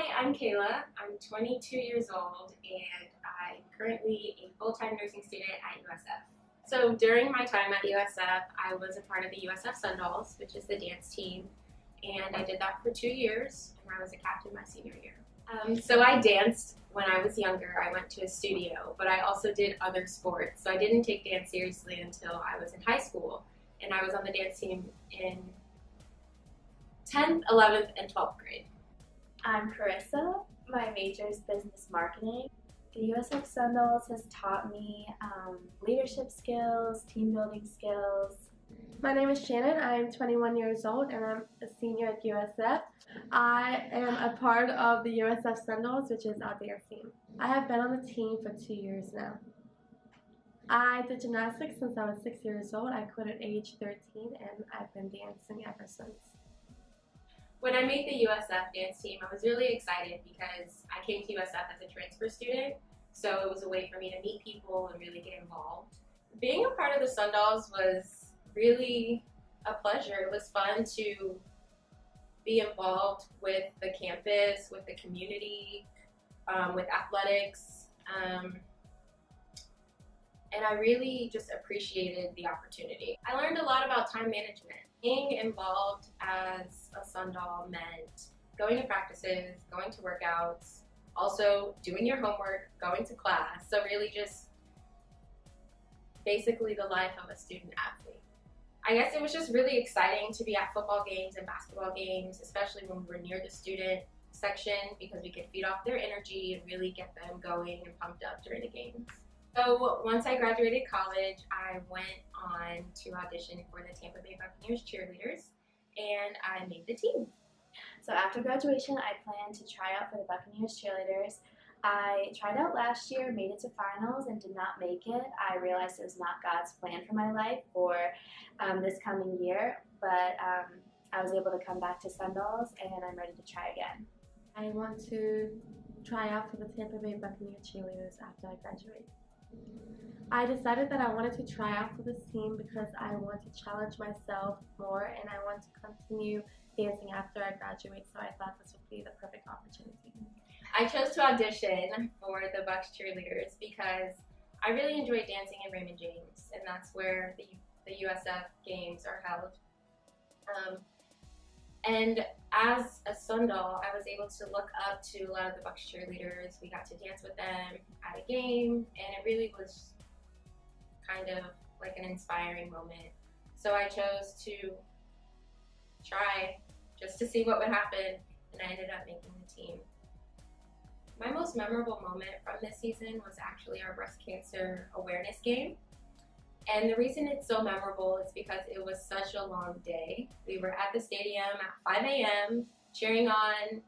Hi, I'm Kayla. I'm 22 years old and I'm currently a full-time nursing student at USF. So during my time at USF, I was a part of the USF Sundolls, which is the dance team, and I did that for 2 years, and I was a captain my senior year. So I danced when I was younger. I went to a studio, but I also did other sports. So I didn't take dance seriously until I was in high school, and I was on the dance team in 10th, 11th, and 12th grade. I'm Carissa. My major is business marketing. The USF Sundolls has taught me leadership skills, team building skills. My name is Shannon. I'm 21 years old and I'm a senior at USF. I am a part of the USF Sundolls, which is our dance team. I have been on the team for 2 years now. I did gymnastics since I was 6 years old. I quit at age 13 and I've been dancing ever since. When I made the USF dance team, I was really excited because I came to USF as a transfer student, so it was a way for me to meet people and really get involved. Being a part of the Sundolls was really a pleasure. It was fun to be involved with the campus, with the community, with athletics, and I really just appreciated the opportunity. I learned a lot about time management. Being involved as a Sundoll meant going to practices, going to workouts, also doing your homework, going to class. So really just basically the life of a student athlete. I guess it was just really exciting to be at football games and basketball games, especially when we were near the student section, because we could feed off their energy and really get them going and pumped up during the games. So once I graduated college, I went on to audition for the Tampa Buccaneers Cheerleaders, and I made the team. So after graduation, I plan to try out for the Buccaneers Cheerleaders. I tried out last year, made it to finals, and did not make it. I realized it was not God's plan for my life for this coming year, but I was able to come back to Sundolls, and I'm ready to try again. I want to try out for the Tampa Bay Buccaneers Cheerleaders after I graduate. I decided that I wanted to try out for this team because I want to challenge myself more and I want to continue dancing after I graduate, so I thought this would be the perfect opportunity. I chose to audition for the Bucs Cheerleaders because I really enjoy dancing in Raymond James, and that's where the USF games are held. And as a Sundoll, I was able to look up to a lot of the Bucs cheerleaders. We got to dance with them at a game, and it really was kind of like an inspiring moment. So I chose to try just to see what would happen, and I ended up making the team. My most memorable moment from this season was actually our breast cancer awareness game. And the reason it's so memorable is because it was such a long day. We were at the stadium at 5 a.m. cheering on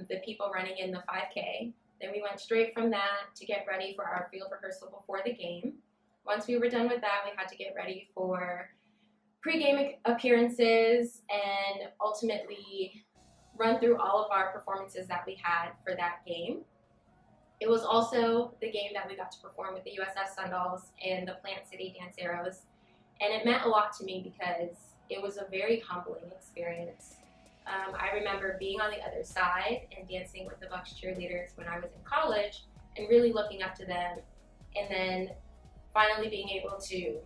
the people running in the 5K. Then we went straight from that to get ready for our field rehearsal before the game. Once we were done with that, we had to get ready for pre-game appearances and ultimately run through all of our performances that we had for that game. It was also the game that we got to perform with the USF Sundolls and the Plant City Dance Arrows, and it meant a lot to me because it was a very humbling experience. I remember being on the other side and dancing with the Bucs cheerleaders when I was in college and really looking up to them, and then finally being able to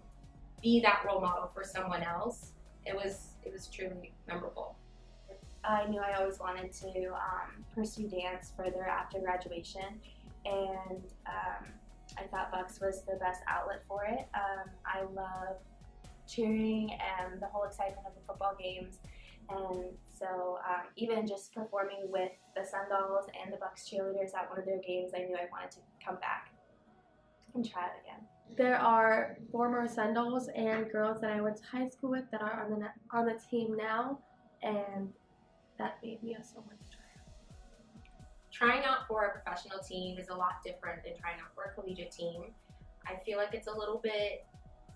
be that role model for someone else. It was truly memorable. I knew I always wanted to pursue dance further after graduation, and I thought Bucs was the best outlet for it. I love cheering and the whole excitement of the football games, and so even just performing with the Sundolls and the Bucs cheerleaders at one of their games, I knew I wanted to come back and try it again. There are former Sundolls and girls that I went to high school with that are on the team now, and that made me so much to try out. Trying out for a professional team is a lot different than trying out for a collegiate team. I feel like it's a little bit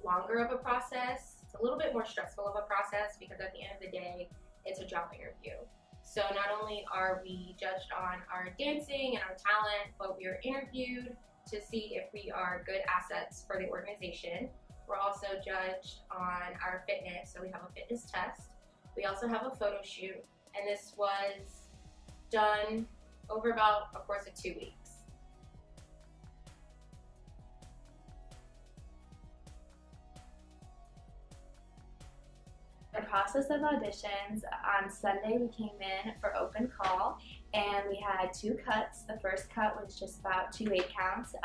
longer of a process. It's a little bit more stressful of a process because at the end of the day, it's a job interview. So not only are we judged on our dancing and our talent, but we are interviewed to see if we are good assets for the organization. We're also judged on our fitness, so we have a fitness test. We also have a photo shoot, and this was done over about a course of 2 weeks. The process of auditions, on Sunday we came in for open call and we had 2 cuts. The first cut was just about 2 8 counts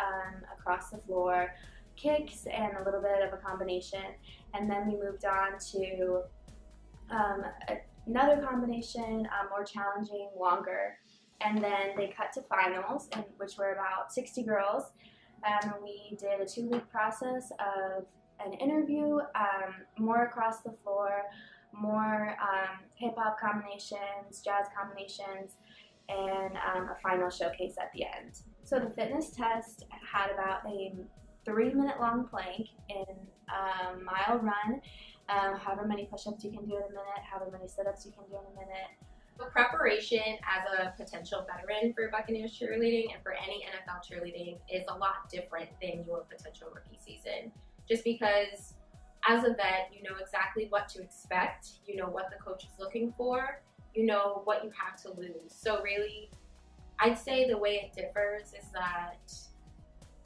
across the floor, kicks and a little bit of a combination, and then we moved on to another combination, more challenging, longer, and then they cut to finals, which were about 60 girls. We did a 2-week process of an interview, more across the floor, more hip-hop combinations, jazz combinations, and a final showcase at the end. So the fitness test had about a 3-minute long plank in a mile run, however many push-ups you can do in a minute, however many sit-ups you can do in a minute. The preparation as a potential veteran for Buccaneers cheerleading and for any NFL cheerleading is a lot different than your potential rookie season. Just because as a vet, you know exactly what to expect, you know what the coach is looking for, you know what you have to lose. So really, I'd say the way it differs is that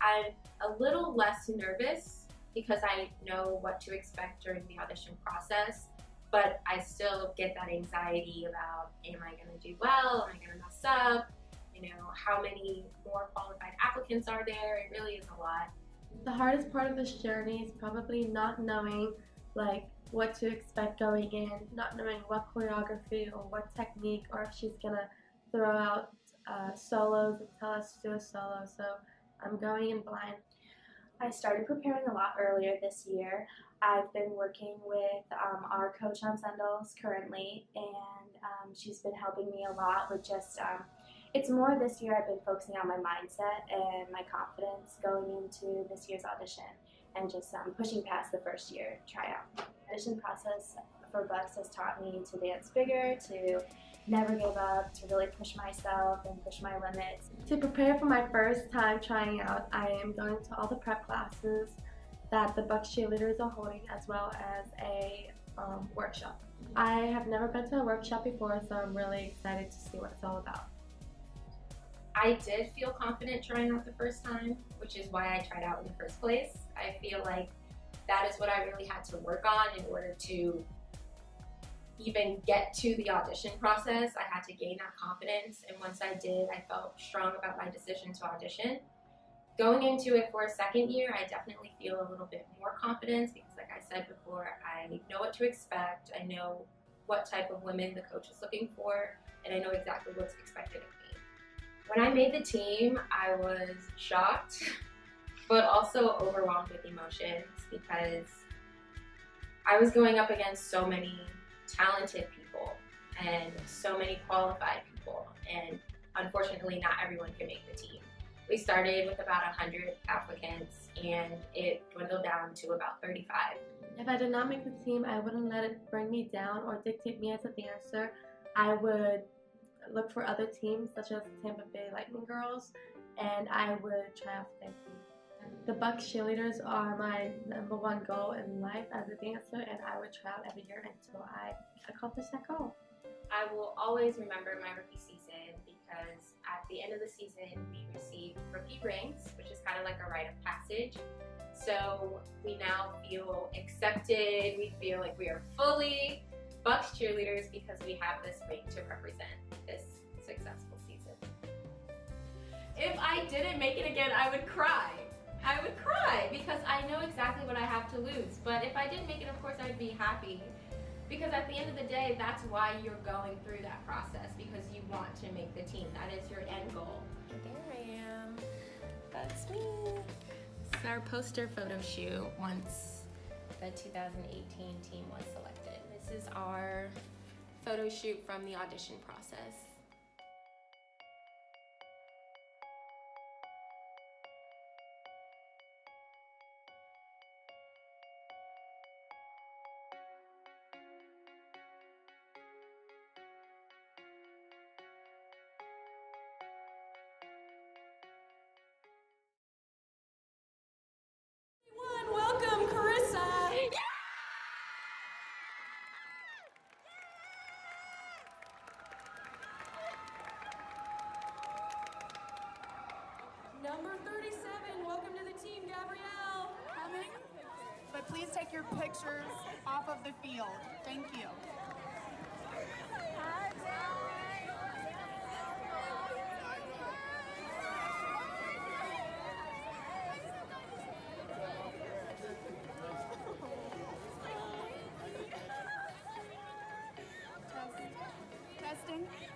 I'm a little less nervous because I know what to expect during the audition process, but I still get that anxiety about, am I going to do well? Am I going to mess up? You know, how many more qualified applicants are there? It really is a lot. The hardest part of this journey is probably not knowing what to expect going in, not knowing what choreography or what technique, or if she's gonna throw out solos and tell us to do a solo. So I'm going in blind. I started preparing a lot earlier this year. I've been working with our coach on Sundals currently, and she's been helping me a lot with just it's more this year I've been focusing on my mindset and my confidence going into this year's audition and just pushing past the first year tryout. The audition process for Bucks has taught me to dance bigger, to never give up, to really push myself and push my limits. To prepare for my first time trying out, I am going to all the prep classes that the Bucks cheerleaders are holding, as well as a workshop. I have never been to a workshop before, so I'm really excited to see what it's all about. I did feel confident trying out the first time, which is why I tried out in the first place. I feel like that is what I really had to work on in order to even get to the audition process. I had to gain that confidence, and once I did, I felt strong about my decision to audition. Going into it for a second year, I definitely feel a little bit more confidence because, like I said before, I know what to expect. I know what type of women the coach is looking for, and I know exactly what's expected of me. When I made the team, I was shocked, but also overwhelmed with emotions because I was going up against so many talented people and so many qualified people, and unfortunately not everyone can make the team. We started with about 100 applicants and it dwindled down to about 35. If I did not make the team, I wouldn't let it bring me down or dictate me as a dancer. I would look for other teams such as Tampa Bay Lightning Girls, and I would try out for their team. The Bucks cheerleaders are my #1 goal in life as a dancer, and I would try out every year until I accomplish that goal. I will always remember my rookie season because at the end of the season we received rookie rings, which is kind of like a rite of passage. So we now feel accepted, we feel like we are fully Bucks cheerleaders because we have this ring to represent this successful season. If I didn't make it again, I would cry. I would cry because I know exactly what I have to lose. But if I didn't make it, of course, I'd be happy. Because at the end of the day, that's why you're going through that process, because you want to make the team. That is your end goal. There I am. That's me. This is our poster photo shoot once the 2018 team was selected. This is our photo shoot from the audition process. Welcome, Carissa. please take your pictures off of the field. Thank you. Testing.